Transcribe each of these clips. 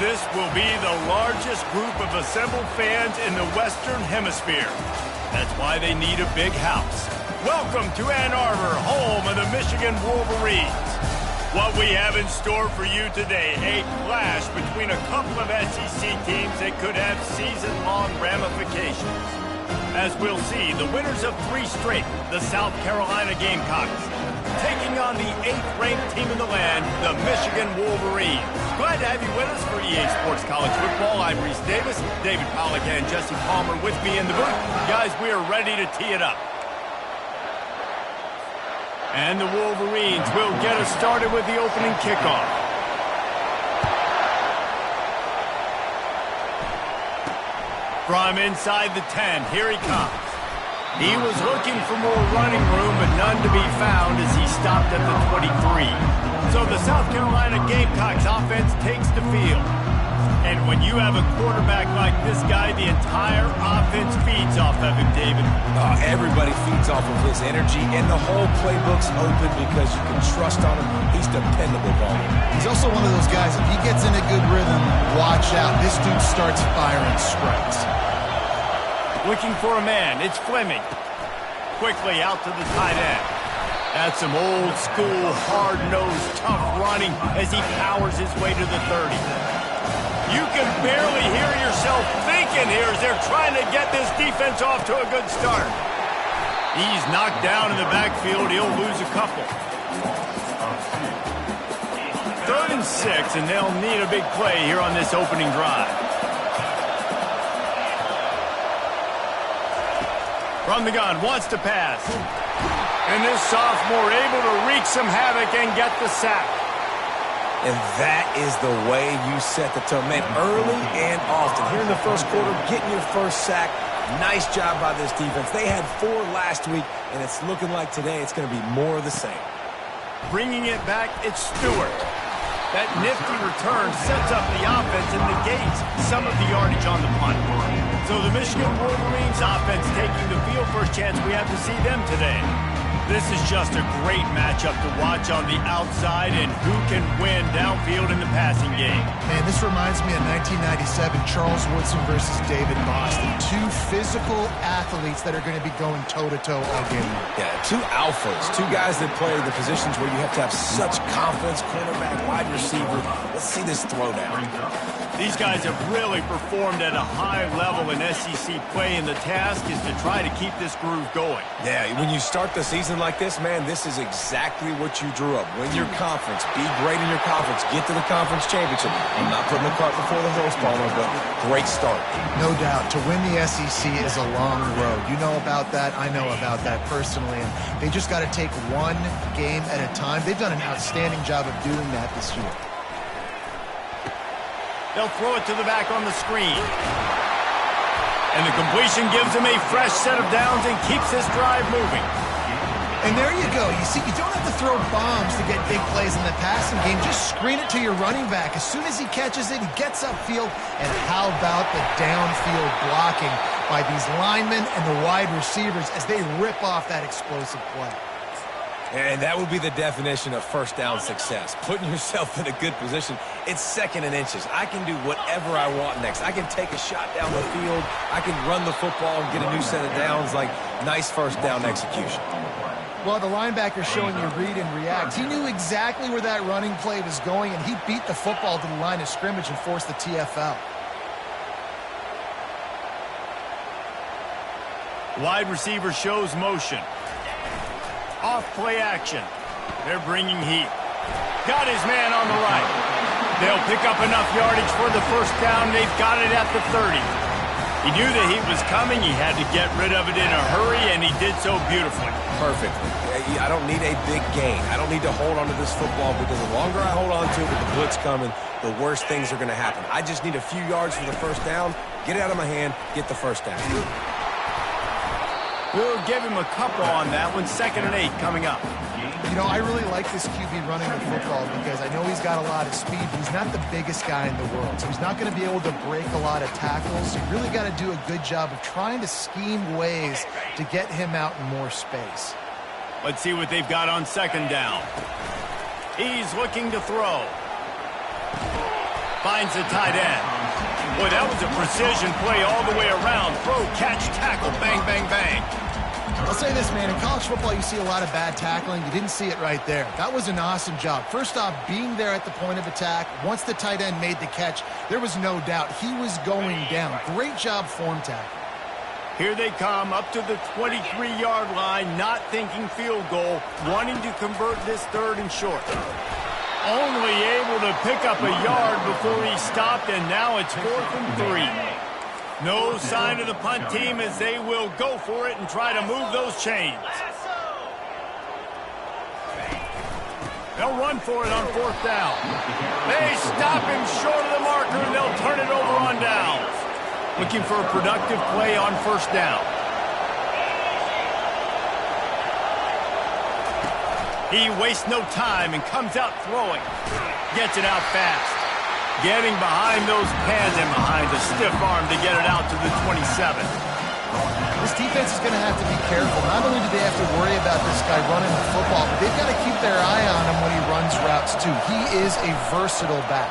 This will be the largest group of assembled fans in the Western Hemisphere. That's why they need a big house. Welcome to Ann Arbor, home of the Michigan Wolverines. What we have in store for you today, a clash between a couple of SEC teams that could have season-long ramifications. As we'll see, the winners of 3 straight, the South Carolina Gamecocks, taking on the 8th-ranked team in the land, the Michigan Wolverines. Glad to have you with us for EA Sports College Football. I'm Reese Davis, David Pollack and Jesse Palmer with me in the booth. Guys, we are ready to tee it up. And the Wolverines will get us started with the opening kickoff. From inside the 10, here he comes. He was looking for more running room, but none to be found as he stopped at the 23. So the South Carolina Gamecocks offense takes the field. And when you have a quarterback like this guy, the entire offense feeds off of him, David. Everybody feeds off of his energy, and the whole playbook's open because you can trust on him. He's dependable, Paul. He's also one of those guys, if he gets in a good rhythm, watch out. This dude starts firing strikes. Looking for a man, it's Fleming. Quickly out to the tight end. That's some old-school, hard-nosed, tough running as he powers his way to the 30. You can barely hear yourself thinking here as they're trying to get this defense off to a good start. He's knocked down in the backfield. He'll lose a couple. 3rd and 6, and they'll need a big play here on this opening drive. From the gun, wants to pass. And this sophomore able to wreak some havoc and get the sack. And that is the way you set the tone, man, early and often. Here in the first quarter, getting your first sack. Nice job by this defense. They had 4 last week, and it's looking like today it's going to be more of the same. Bringing it back, it's Stewart. That nifty return sets up the offense and negates some of the yardage on the punt. So the Michigan Wolverines offense taking the field. First chance we have to see them today. This is just a great matchup to watch on the outside and who can win downfield in the passing game. Man, this reminds me of 1997, Charles Woodson versus David Boston. 2 physical athletes that are going to be going toe-to-toe all game. Yeah, 2 alphas, 2 guys that play the positions where you have to have such confidence, cornerback, wide receiver. Let's see this throwdown. These guys have really performed at a high level in SEC play, and the task is to try to keep this groove going. Yeah, when you start the season like this, man, this is exactly what you drew up. Win your conference, be great in your conference, get to the conference championship. I'm not putting the cart before the horse, Palmer, but great start. No doubt. To win the SEC is a long road. You know about that. I know about that personally. And they just got to take one game at a time. They've done an outstanding job of doing that this year. They'll throw it to the back on the screen. And the completion gives him a fresh set of downs and keeps this drive moving. And there you go. You see, you don't have to throw bombs to get big plays in the passing game. Just screen it to your running back. As soon as he catches it, he gets upfield. And how about the downfield blocking by these linemen and the wide receivers as they rip off that explosive play. And that would be the definition of first down success. Putting yourself in a good position. It's 2nd and inches. I can do whatever I want next. I can take a shot down the field. I can run the football and get a new set of downs. Like, nice first down execution. Well, the linebacker's showing you read and react. He knew exactly where that running play was going, and he beat the football to the line of scrimmage and forced the TFL. Wide receiver shows motion. Off play action. They're bringing heat. Got his man on the right. They'll pick up enough yardage for the first down. They've got it at the 30. He knew that he was coming. He had to get rid of it in a hurry, and he did so beautifully. Perfectly. I don't need a big gain. I don't need to hold on to this football because the longer I hold on to it with the blitz coming, the worse things are going to happen. I just need a few yards for the first down, get it out of my hand, get the first down. We'll give him a couple on that one. 2nd and 8 coming up. You know, I really like this QB running the football because I know he's got a lot of speed, but he's not the biggest guy in the world. So he's not going to be able to break a lot of tackles. So you really got to do a good job of trying to scheme ways to get him out in more space. Let's see what they've got on 2nd down. He's looking to throw. Finds the tight end. Boy, that was a precision play all the way around. Throw, catch, tackle, bang, bang, bang. I'll say this, man. In college football, you see a lot of bad tackling. You didn't see it right there. That was an awesome job. First off, being there at the point of attack. Once the tight end made the catch, there was no doubt he was going down. Great job form tackle. Here they come up to the 23-yard line, not thinking field goal, wanting to convert this third and short. Only able to pick up a yard before he stopped, and now it's 4th and 3. No sign of the punt team as they will go for it and try to move those chains. They'll run for it on 4th down. They stop him short of the marker, and they'll turn it over on downs. Looking for a productive play on 1st down. He wastes no time and comes out throwing. Gets it out fast. Getting behind those pads and behind a stiff arm to get it out to the 27. This defense is going to have to be careful. Not only do they have to worry about this guy running the football, but they've got to keep their eye on him when he runs routes too. He is a versatile back.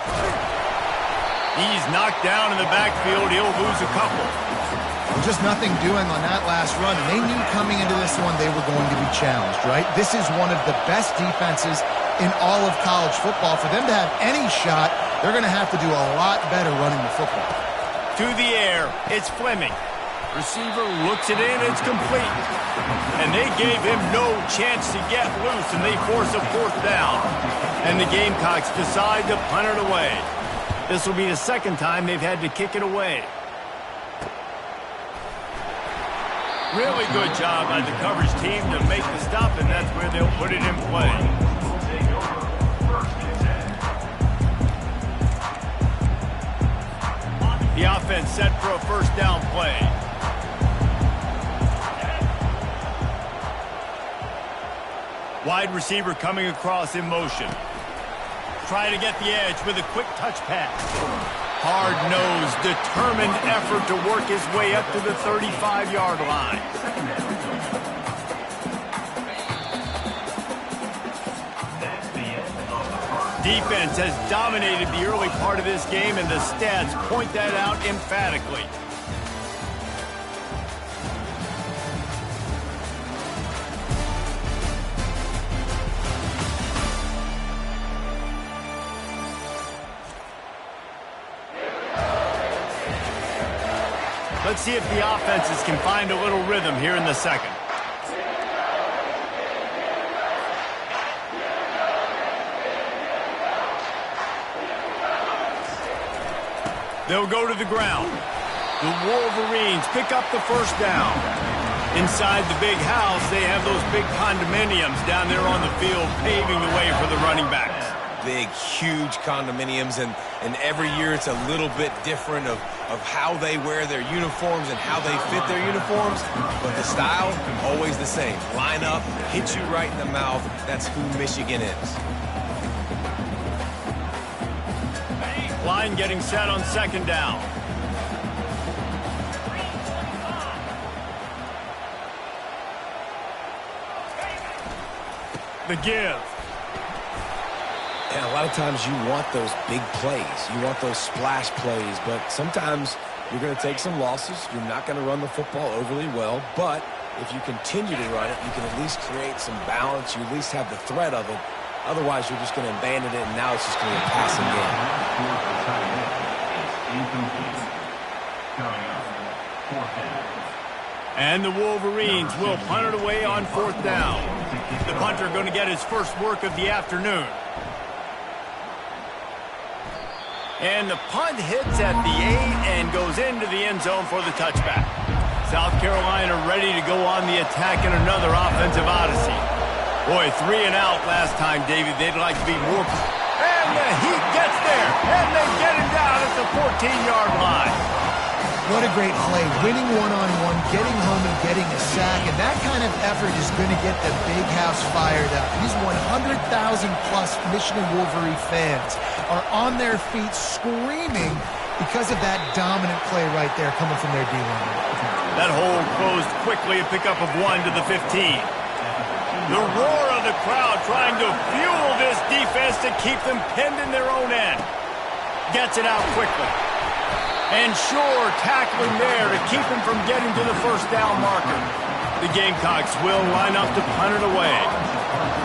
He's knocked down in the backfield. He'll lose a couple. Just nothing doing on that last run, and they knew coming into this one they were going to be challenged, right? This is one of the best defenses in all of college football. For them to have any shot, they're going to have to do a lot better running the football. To the air, it's Fleming. Receiver looks it in, it's complete. And they gave him no chance to get loose, and they force a 4th down. And the Gamecocks decide to punt it away. This will be the 2nd time they've had to kick it away. Really good job by the coverage team to make the stop, and that's where they'll put it in play. The offense set for a 1st down play. Wide receiver coming across in motion. Trying to get the edge with a quick touch pass. Hard-nosed, determined effort to work his way up to the 35-yard line. Defense has dominated the early part of this game, and the stats point that out emphatically. Let's see if the offenses can find a little rhythm here in the 2nd. They'll go to the ground. The Wolverines pick up the 1st down. Inside the big house, they have those big condominiums down there on the field paving the way for the running backs. Big, huge condominiums, and every year it's a little bit different of how they wear their uniforms and how they fit their uniforms, but the style, always the same. Line up, hit you right in the mouth. That's who Michigan is. Line getting set on 2nd down. The give. And a lot of times you want those big plays. You want those splash plays, but sometimes you're going to take some losses. You're not going to run the football overly well, but if you continue to run it, you can at least create some balance. You at least have the threat of it. Otherwise, you're just going to abandon it, and now it's just going to be a passing game. And the Wolverines will punt it away on 4th down. The punter going to get his first work of the afternoon. And the punt hits at the 8 and goes into the end zone for the touchback. South Carolina ready to go on the attack in another offensive odyssey. Boy, 3 and out last time, David. They'd like to be more. And the Heat gets there. And they get him down at the 14-yard line. What a great play. Winning one-on-one, getting home and getting a sack. And that kind of effort is going to get the big house fired up. These 100,000-plus Michigan Wolverine fans are on their feet screaming because of that dominant play right there coming from their D-line. That hole closed quickly, a pickup of 1 to the 15. The roar of the crowd trying to fuel this defense to keep them pinned in their own end. Gets it out quickly. And sure, tackling there to keep him from getting to the first down marker. The Gamecocks will line up to punt it away.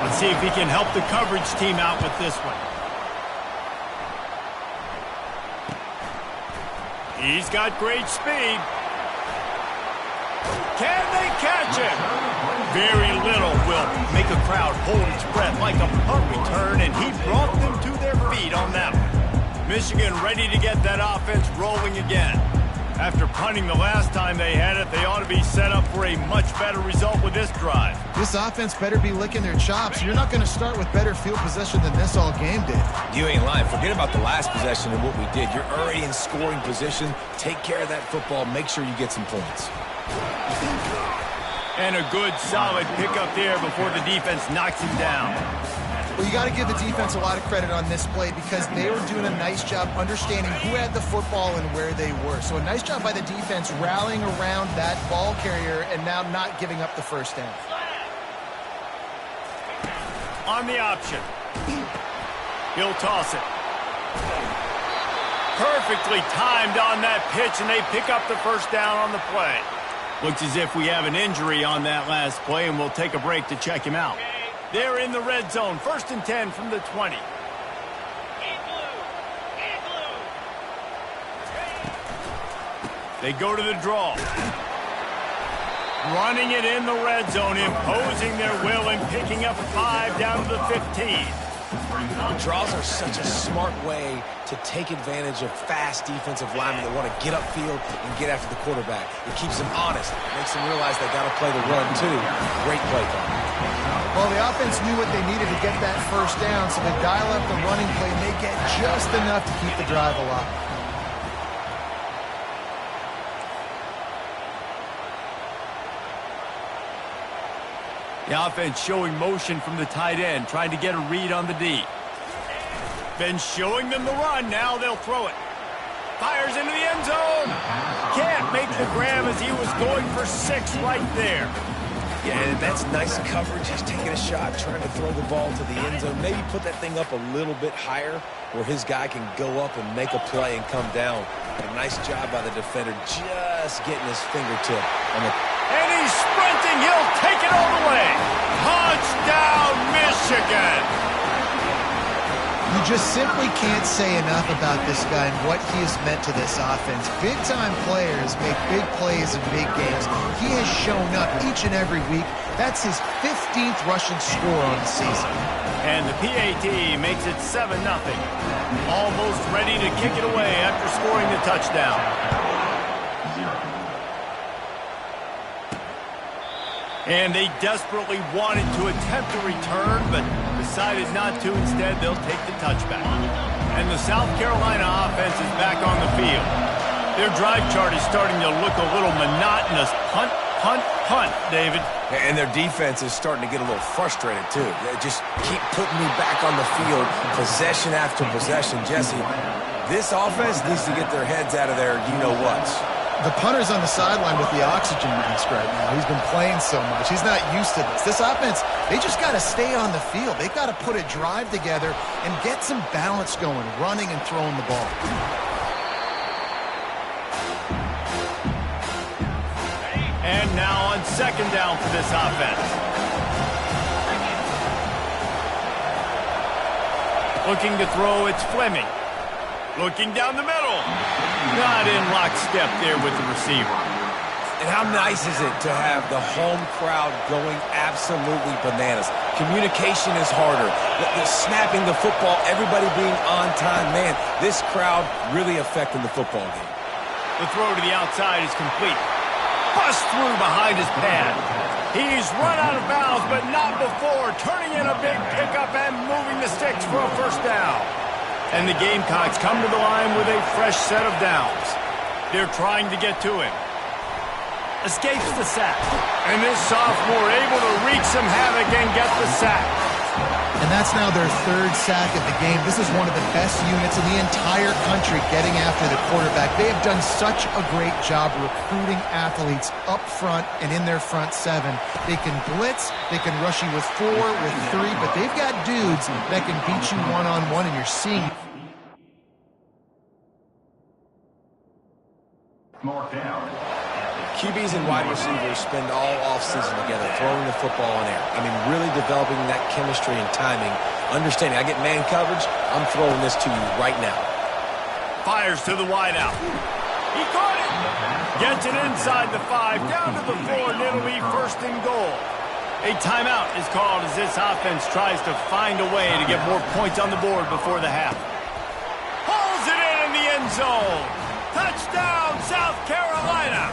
Let's see if he can help the coverage team out with this one. He's got great speed. Can they catch him? Very little will make a crowd hold its breath like a punt return, and he brought them to their feet on that one. Michigan ready to get that offense rolling again. After punting the last time they had it, they ought to be set up for a much better result with this drive. This offense better be licking their chops. You're not going to start with better field possession than this all game did. You ain't lying. Forget about the last possession and what we did. You're already in scoring position. Take care of that football. Make sure you get some points. And a good, solid pickup there before the defense knocks him down. Well, you got to give the defense a lot of credit on this play because they were doing a nice job understanding who had the football and where they were. So a nice job by the defense rallying around that ball carrier and now not giving up the first down. On the option. He'll toss it. Perfectly timed on that pitch, and they pick up the first down on the play. Looks as if we have an injury on that last play, and we'll take a break to check him out. They're in the red zone, 1st and 10 from the 20. They go to the draw. Running it in the red zone, imposing their will and picking up 5 down to the 15. Draws are such a smart way to take advantage of fast defensive linemen that want to get upfield and get after the quarterback. It keeps them honest. It makes them realize they got to play the run, too. Great play call. Well, the offense knew what they needed to get that first down, so they dial up the running play, and they get just enough to keep the drive alive. The offense showing motion from the tight end, trying to get a read on the D. Been showing them the run. Now they'll throw it. Fires into the end zone. Can't make the grab as he was going for 6 right there. Yeah, and that's nice coverage. He's taking a shot, trying to throw the ball to the end zone. Maybe put that thing up a little bit higher where his guy can go up and make a play and come down. A nice job by the defender just getting his fingertip on the... And he's sprinting. He'll take it all the way. Touchdown, Michigan. You just simply can't say enough about this guy and what he has meant to this offense. Big-time players make big plays in big games. He has shown up each and every week. That's his 15th rushing score on the season. And the PAT makes it 7-0. Almost ready to kick it away after scoring the touchdown. And they desperately wanted to attempt a return, but decided not to. Instead, they'll take the touchback. And the South Carolina offense is back on the field. Their drive chart is starting to look a little monotonous. Punt, punt, punt, David. And their defense is starting to get a little frustrated, too. They just keep putting me back on the field, possession after possession. Jesse, this offense needs to get their heads out of there, you-know-whats. The punter's on the sideline with the oxygen mask right now. He's been playing so much. He's not used to this. This offense, they just got to stay on the field. They've got to put a drive together and get some balance going, running and throwing the ball. And now on 2nd down for this offense. Looking to throw, it's Fleming. Looking down the middle. Not in lockstep there with the receiver. And how nice is it to have the home crowd going absolutely bananas? Communication is harder. The snapping the football, everybody being on time. Man, this crowd really affecting the football game. The throw to the outside is complete. Bust through behind his pad. He's run out of bounds, but not before. Turning in a big pickup and moving the sticks for a first down. And the Gamecocks come to the line with a fresh set of downs. They're trying to get to him. Escapes the sack. And this sophomore able to wreak some havoc and get the sack. And that's now their 3rd sack of the game. This is one of the best units in the entire country getting after the quarterback. They have done such a great job recruiting athletes up front and in their front 7. They can blitz, they can rush you with 4, with 3, but they've got dudes that can beat you one-on-one, and you're seeing QBs and wide receivers spend all offseason together throwing the football in air. I mean, really developing that chemistry and timing. Understanding, I get man coverage, I'm throwing this to you right now. Fires to the wideout. He caught it. Gets it inside the 5, down to the 4, and it'll be first and goal. A timeout is called as this offense tries to find a way to get more points on the board before the half. Pulls it in the end zone. Touchdown, South Carolina.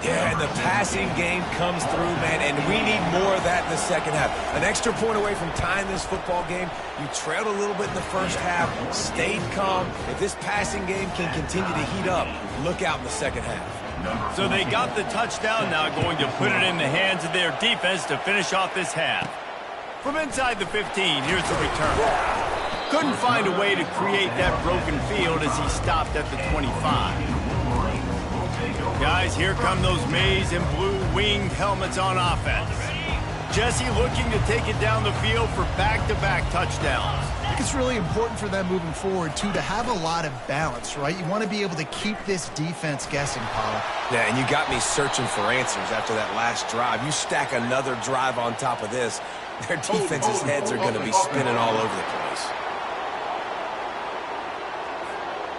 Yeah, and the passing game comes through, man, and we need more of that in the second half. An extra point away from tying this football game. You trailed a little bit in the first half, stayed calm. If this passing game can continue to heat up, look out in the second half. So they got the touchdown, now going to put it in the hands of their defense to finish off this half. From inside the 15, here's the return. Couldn't find a way to create that broken field as he stopped at the 25. Guys, here come those maize and blue winged helmets on offense. Jesse looking to take it down the field for back-to-back touchdowns. I think it's really important for them moving forward, too, to have a lot of balance, right? You want to be able to keep this defense guessing, Paul. Yeah, and you got me searching for answers after that last drive. You stack another drive on top of this, their defense's heads are going to be spinning all over the place.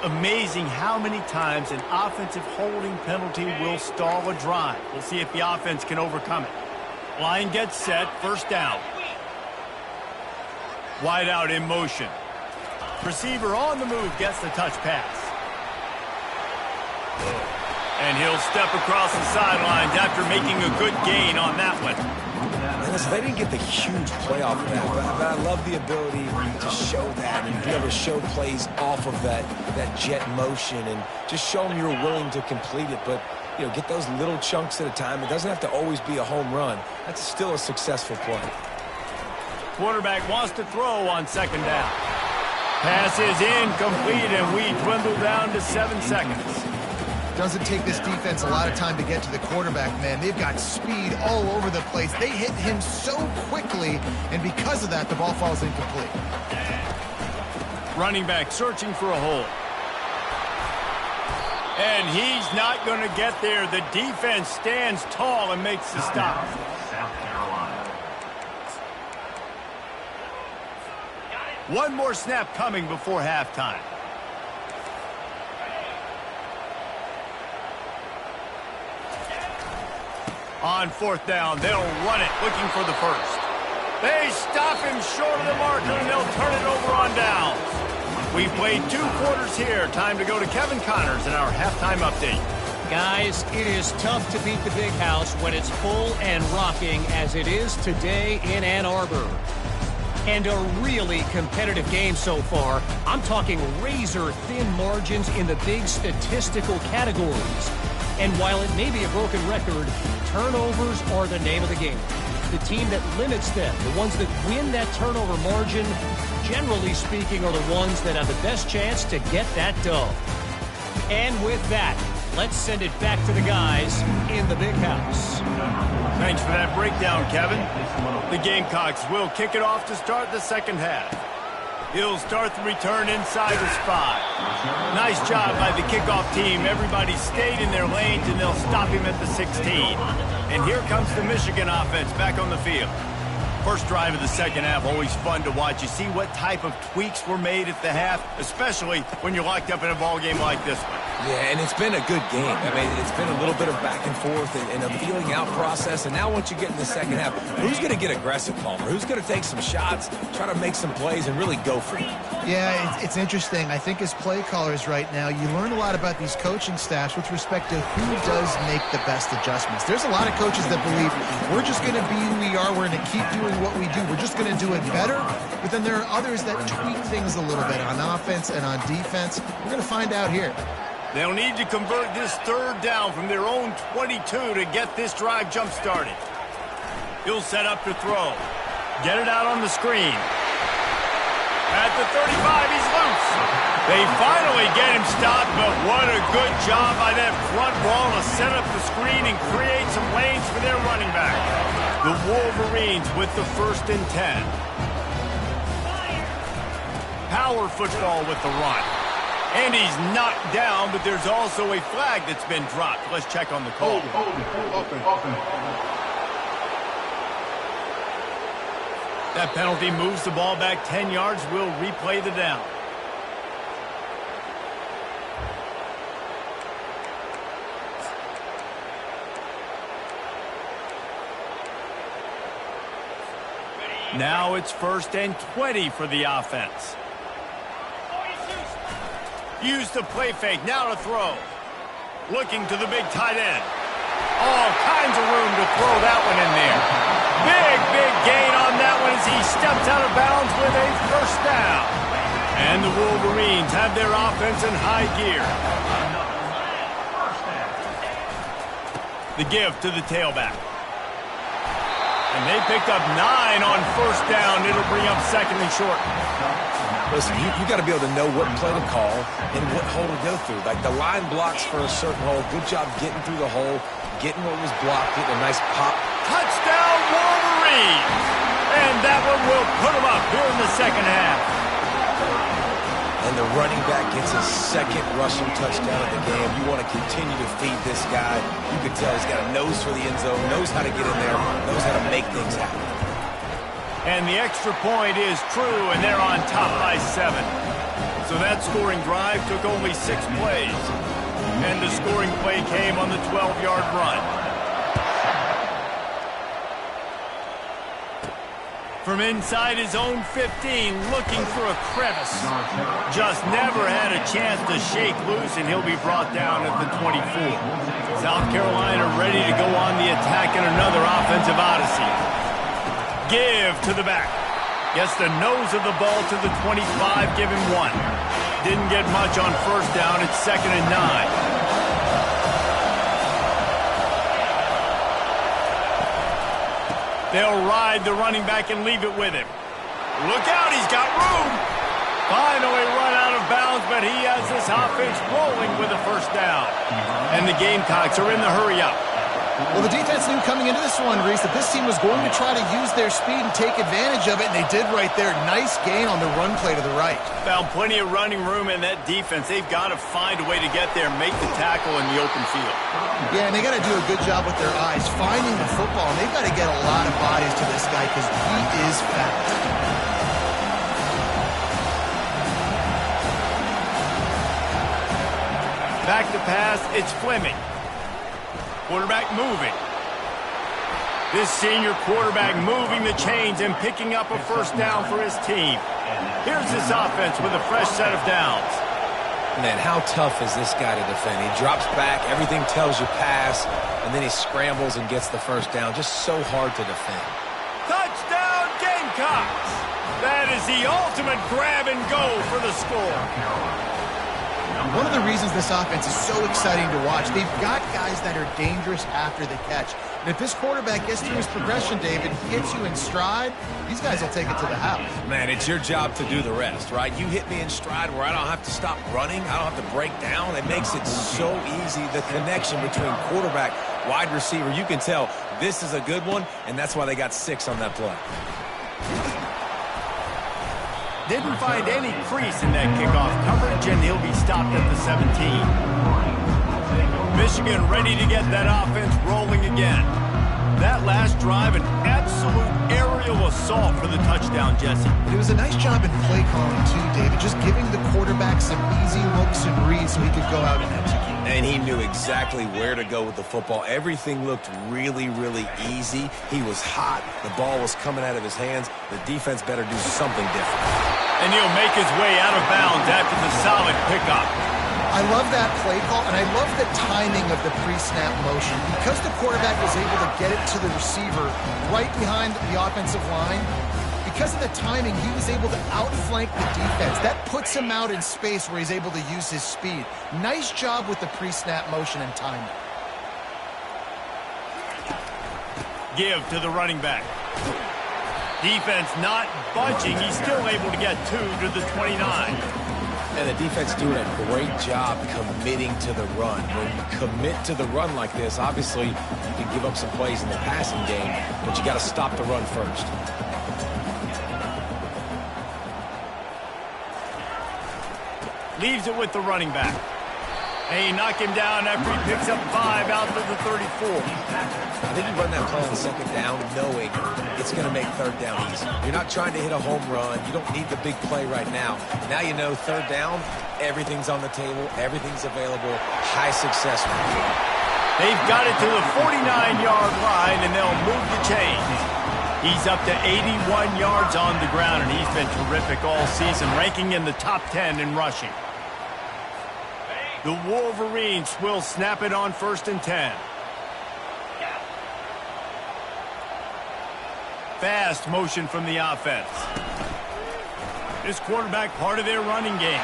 Amazing how many times an offensive holding penalty will stall a drive. We'll see if the offense can overcome it. Line gets set, first down. Wide out in motion. Receiver on the move gets the touch pass. And he'll step across the sidelines after making a good gain on that one. Listen, they didn't get the huge play off of that, but I love the ability to show that and be able to show plays off of that jet motion and just show them you're willing to complete it. But, you know, get those little chunks at a time. It doesn't have to always be a home run. That's still a successful play. Quarterback wants to throw on second down. Pass is incomplete, and we dwindle down to 7 seconds. Doesn't take this defense a lot of time to get to the quarterback, man. They've got speed all over the place. They hit him so quickly, and because of that, the ball falls incomplete. Running back searching for a hole. And he's not going to get there. The defense stands tall and makes the stop. One more snap coming before halftime. On fourth down, they'll run it, looking for the first. They stop him short of the marker, and they'll turn it over on downs. We've played 2 quarters here. Time to go to Kevin Connors in our halftime update. Guys, it is tough to beat the Big House when it's full and rocking as it is today in Ann Arbor. And a really competitive game so far. I'm talking razor-thin margins in the big statistical categories. And while it may be a broken record, turnovers are the name of the game. The team that limits them, the ones that win that turnover margin, generally speaking, are the ones that have the best chance to get that dub. And with that, let's send it back to the guys in the Big House. Thanks for that breakdown, Kevin. The Gamecocks will kick it off to start the second half. He'll start the return inside his 5. Nice job by the kickoff team. Everybody stayed in their lanes, and they'll stop him at the 16. And here comes the Michigan offense back on the field. First drive of the second half, always fun to watch. You see what type of tweaks were made at the half, especially when you're locked up in a ball game like this one. Yeah, and it's been a good game. I mean, it's been a little bit of back and forth and a feeling out process. And now once you get in the second half, who's going to get aggressive, Palmer? Who's going to take some shots, try to make some plays, and really go for it? Yeah, it's interesting. I think as play callers right now, you learn a lot about these coaching staffs with respect to who does make the best adjustments. There's a lot of coaches that believe we're just going to be who we are. We're going to keep doing what we do. We're just going to do it better. But then there are others that tweak things a little bit on offense and on defense. We're going to find out here. They'll need to convert this third down from their own 22 to get this drive jump-started. He'll set up to throw. Get it out on the screen. At the 35, he's loose. They finally get him stopped, but what a good job by that front wall to set up the screen and create some lanes for their running back. The Wolverines with the 1st and 10. Power football with the run. And he's knocked down, but there's also a flag that's been dropped. Let's check on the call. That penalty moves the ball back 10 yards. We'll replay the down. Now it's 1st and 20 for the offense. Use the play fake, now to throw. Looking to the big tight end. All kinds of room to throw that one in there. Big gain on that one as he steps out of bounds with a 1st down. And the Wolverines have their offense in high gear. The give to the tailback. And they picked up 9 on 1st down. It'll bring up 2nd and short. Listen, you got to be able to know what play to call and what hole to go through. Like the line blocks for a certain hole. Good job getting through the hole, getting what was blocked, getting a nice pop. Touchdown, Wolverines! And that one will put them up here in the 2nd half. And the running back gets his 2nd rushing touchdown of the game. You want to continue to feed this guy. You can tell he's got a nose for the end zone, knows how to get in there, knows how to make things happen. And the extra point is true, and they're on top by 7. So that scoring drive took only 6 plays. And the scoring play came on the 12-yard run. From inside his own 15, looking for a crevice. Just never had a chance to shake loose, and he'll be brought down at the 24. South Carolina ready to go on the attack in another offensive odyssey. Give to the back. Gets the nose of the ball to the 25, give him 1. Didn't get much on 1st down. It's 2nd and 9. They'll ride the running back and leave it with him. Look out, he's got room. Finally run out of bounds, but he has this offense rolling with a 1st down. And the Gamecocks are in the hurry-up. Well, the defense knew coming into this one, Reese, that this team was going to try to use their speed and take advantage of it, and they did right there. Nice gain on the run play to the right. Found plenty of running room in that defense. They've got to find a way to get there and make the tackle in the open field. Yeah, and they got to do a good job with their eyes, finding the football, and they've got to get a lot of bodies to this guy because he is fast. Back to pass, it's Fleming. Quarterback moving. This senior quarterback moving the chains and picking up a 1st down for his team. Here's this offense with a fresh set of downs. Man, how tough is this guy to defend? He drops back, everything tells you pass, and then he scrambles and gets the 1st down. Just so hard to defend. Touchdown, Gamecocks! That is the ultimate grab and go for the score. One of the reasons this offense is so exciting to watch, they've got guys that are dangerous after the catch. And if this quarterback gets through his progression, David, hits you in stride, these guys will take it to the house. Man, it's your job to do the rest, right? You hit me in stride where I don't have to stop running. I don't have to break down. It makes it so easy. The connection between quarterback, wide receiver, you can tell this is a good one, and that's why they got 6 on that play. Didn't find any crease in that kickoff coverage, and he'll be stopped at the 17. Michigan ready to get that offense rolling again. That last drive, an absolute aerial assault for the touchdown, Jesse. It was a nice job in play calling, too, David, just giving the quarterback some easy looks and reads so he could go out and execute. And he knew exactly where to go with the football. Everything looked really, really easy. He was hot. The ball was coming out of his hands. The defense better do something different. And he'll make his way out of bounds after the solid pickup. I love that play call, and I love the timing of the pre-snap motion. Because the quarterback was able to get it to the receiver right behind the offensive line, because of the timing, he was able to outflank the defense. That puts him out in space where he's able to use his speed. Nice job with the pre-snap motion and timing. Give to the running back. Defense not budging. He's still able to get 2 to the 29. And the defense doing a great job committing to the run. When you commit to the run like this, obviously you can give up some plays in the passing game, but you got to stop the run first. Leaves it with the running back. They knock him down after he picks up 5 out to the 34. I think you run that play on second down knowing it's going to make third down easy. You're not trying to hit a home run. You don't need the big play right now. Now you know third down, everything's on the table, everything's available, high success rate. They've got it to the 49-yard line, and they'll move the chains. He's up to 81 yards on the ground, and he's been terrific all season, ranking in the top 10 in rushing. The Wolverines will snap it on 1st and 10. Fast motion from the offense. This quarterback part of their running game.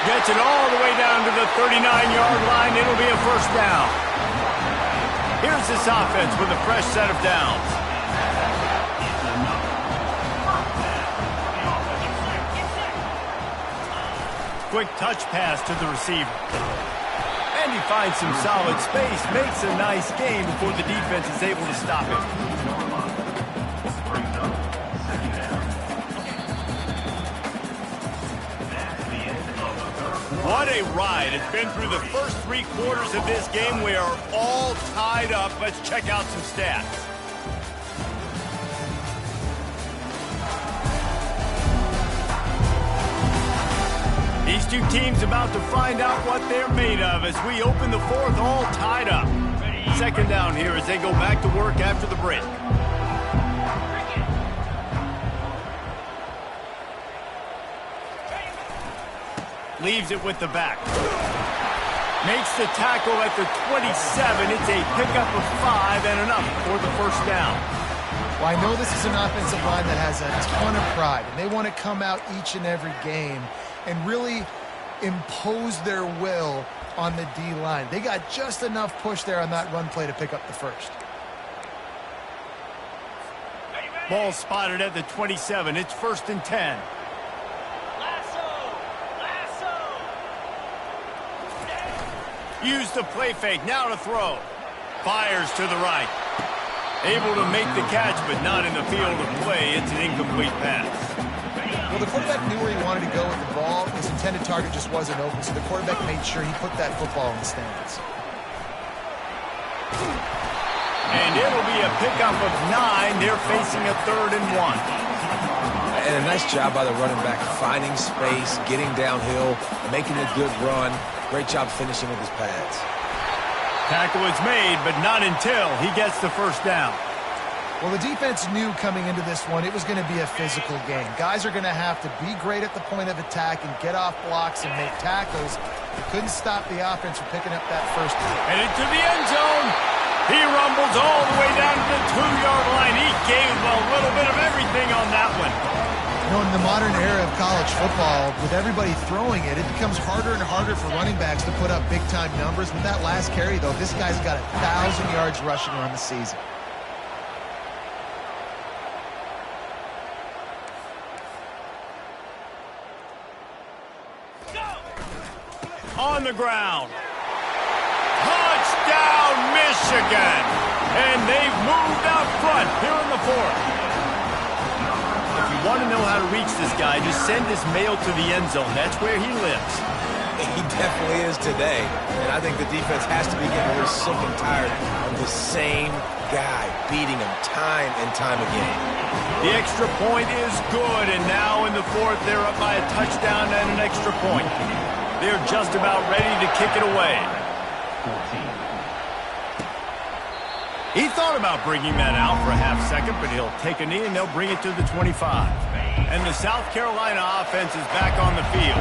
Gets it all the way down to the 39-yard line. It'll be a first down. Here's this offense with a fresh set of downs. Quick touch pass to the receiver. And he finds some solid space, makes a nice gain before the defense is able to stop him. What a ride. It's been through the first 3 quarters of this game. We are all tied up. Let's check out some stats. These two teams about to find out what they're made of as we open the 4th, all tied up. Second down here as they go back to work after the break. Leaves it with the back. Makes the tackle at the 27. It's a pickup of 5 and enough for the first down. Well, I know this is an offensive line that has a ton of pride, and they want to come out each and every game and really impose their will on the D-line. They got just enough push there on that run play to pick up the first. Ball spotted at the 27. It's 1st and 10. Use the play fake. Now to throw. Fires to the right. Able to make the catch, but not in the field of play. It's an incomplete pass. Well, the quarterback knew where he wanted to go with the ball. His intended target just wasn't open, so the quarterback made sure he put that football in the stands. And it'll be a pickup of 9. They're facing a 3rd and 1. And a nice job by the running back, finding space, getting downhill, making a good run. Great job finishing with his pads. Tackle is made, but not until he gets the first down. Well, the defense knew coming into this one it was going to be a physical game. Guys are going to have to be great at the point of attack and get off blocks and make tackles. They couldn't stop the offense from picking up that first down. And into the end zone. He rumbles all the way down to the 2-yard line. He gave a little bit of everything on that one. You know, in the modern era of college football, with everybody throwing it, it becomes harder and harder for running backs to put up big-time numbers. With that last carry, though, this guy's got 1,000 yards rushing on the season. On the ground. Touchdown, Michigan! And they've moved out front here in the 4th. If you want to know how to reach this guy, just send his mail to the end zone. That's where he lives. He definitely is today. And I think the defense has to be getting really sick and tired of the same guy beating him time and time again. The extra point is good, and now in the 4th, they're up by a touchdown and an extra point. They're just about ready to kick it away. He thought about bringing that out for a half second, but he'll take a knee and they'll bring it to the 25. And the South Carolina offense is back on the field.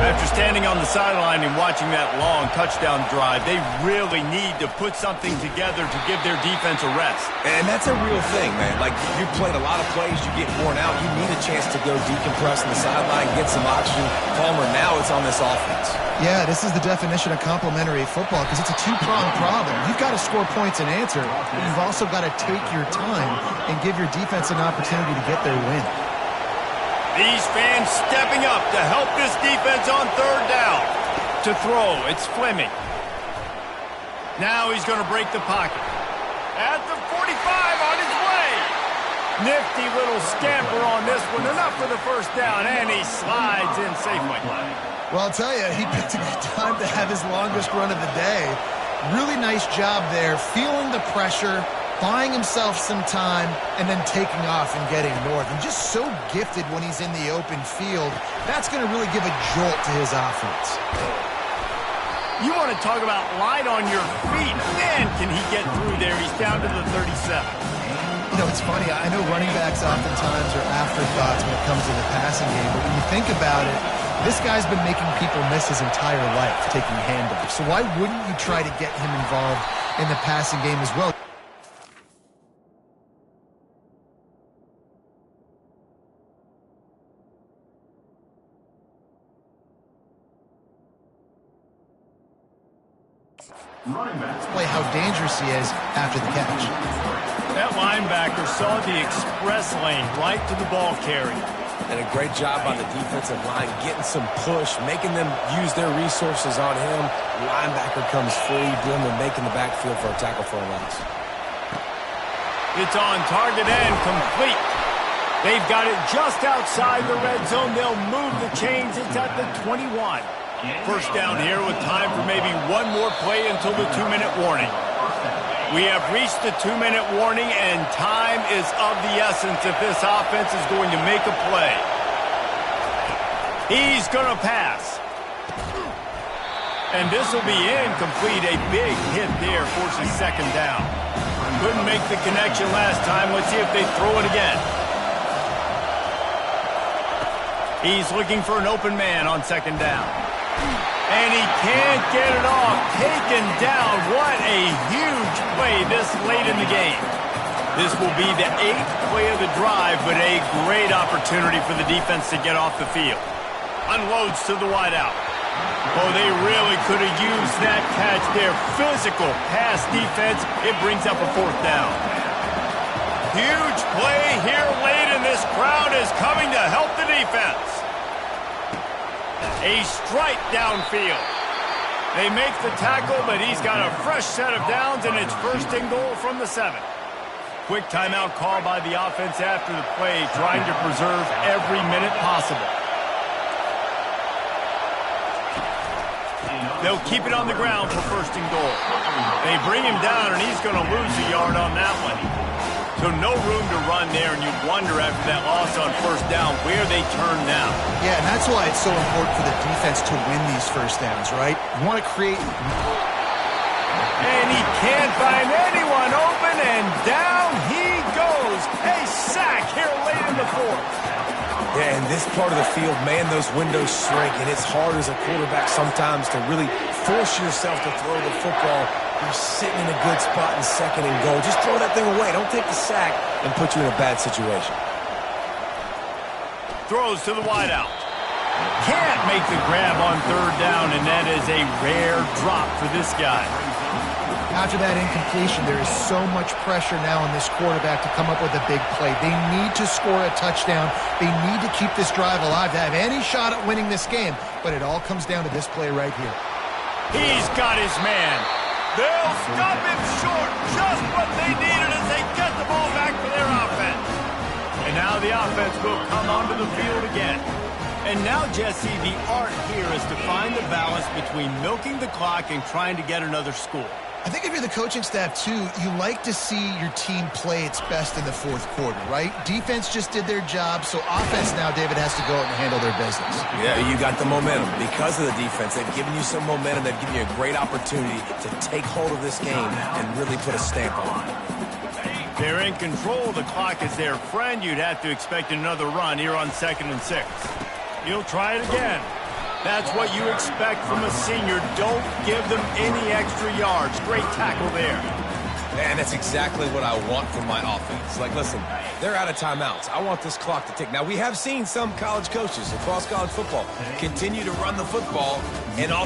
After standing on the sideline and watching that long touchdown drive, they really need to put something together to give their defense a rest. And that's a real thing, man. Like, you've played a lot of plays, you get worn out, you need a chance to go decompress on the sideline, get some oxygen. Palmer, now it's on this offense. Yeah, this is the definition of complementary football because it's a two-pronged problem. You've got to score points and answer, but you've also got to take your time and give your defense an opportunity to get their win. These fans stepping up to help this defense on 3rd down. To throw, it's Fleming. Now he's going to break the pocket. At the 45 on his way. Nifty little scamper on this one, enough for the first down, and he slides in safely. Well, I'll tell you, he picked a good time to have his longest run of the day. Really nice job there, feeling the pressure, buying himself some time, and then taking off and getting north. And just so gifted when he's in the open field. That's going to really give a jolt to his offense. You want to talk about light on your feet. Man, can he get through there. He's down to the 37. You know, it's funny. I know running backs oftentimes are afterthoughts when it comes to the passing game, but when you think about it, this guy's been making people miss his entire life taking handoffs. So why wouldn't you try to get him involved in the passing game as well? Play how dangerous he is after the catch. That linebacker saw the express lane right to the ball carrier. And a great job on the defensive line, getting some push, making them use their resources on him. Linebacker comes free, doing the making the backfield for a tackle for a loss. It's on target and complete. They've got it just outside the red zone. They'll move the chains. It's at the 21. First down here with time for maybe one more play until the 2-minute warning. We have reached the 2-minute warning, and time is of the essence if this offense is going to make a play. He's going to pass. And this will be incomplete. A big hit there forces second down. Couldn't make the connection last time. Let's see if they throw it again. He's looking for an open man on second down. And he can't get it off. Taken down. What a huge play this late in the game. This will be the 8th play of the drive, but a great opportunity for the defense to get off the field. Unloads to the wideout. Oh, they really could have used that catch there. Physical pass defense. It brings up a 4th down. Huge play here late, and this crowd is coming to help the defense. A strike downfield. They make the tackle, but he's got a fresh set of downs, and it's 1st and goal from the 7. Quick timeout call by the offense after the play, trying to preserve every minute possible. They'll keep it on the ground for 1st and goal. They bring him down, and he's going to lose a yard on that one. So no room to run there, and you wonder after that loss on 1st down where they turn now. Yeah, and that's why it's so important for the defense to win these 1st downs, right? You want to create... And he can't find anyone open, and down he goes. A sack here late in the 4th. Yeah, in this part of the field, man, those windows shrink, and it's hard as a quarterback sometimes to really force yourself to throw the football. You're sitting in a good spot in 2nd and goal. Just throw that thing away. Don't take the sack and put you in a bad situation. Throws to the wideout. Can't make the grab on 3rd down, and that is a rare drop for this guy. After that incompletion, there is so much pressure now on this quarterback to come up with a big play. They need to score a touchdown. They need to keep this drive alive to have any shot at winning this game. But it all comes down to this play right here. He's got his man. They'll stop him short. Just what they needed as they get the ball back for their offense. And now the offense will come onto the field again. And now, Jesse, the art here is to find the balance between milking the clock and trying to get another score. I think if you're the coaching staff, too, you like to see your team play its best in the 4th quarter, right? Defense just did their job, so offense now, David, has to go out and handle their business. Yeah, you got the momentum. Because of the defense, they've given you some momentum. They've given you a great opportunity to take hold of this game and really put a stamp on it. They're in control. The clock is their friend. You'd have to expect another run here on 2nd and 6. He'll try it again. That's what you expect from a senior. Don't give them any extra yards. Great tackle there. And that's exactly what I want from my offense. Like, listen, they're out of timeouts. I want this clock to tick. Now, we have seen some college coaches across college football continue to run the football and also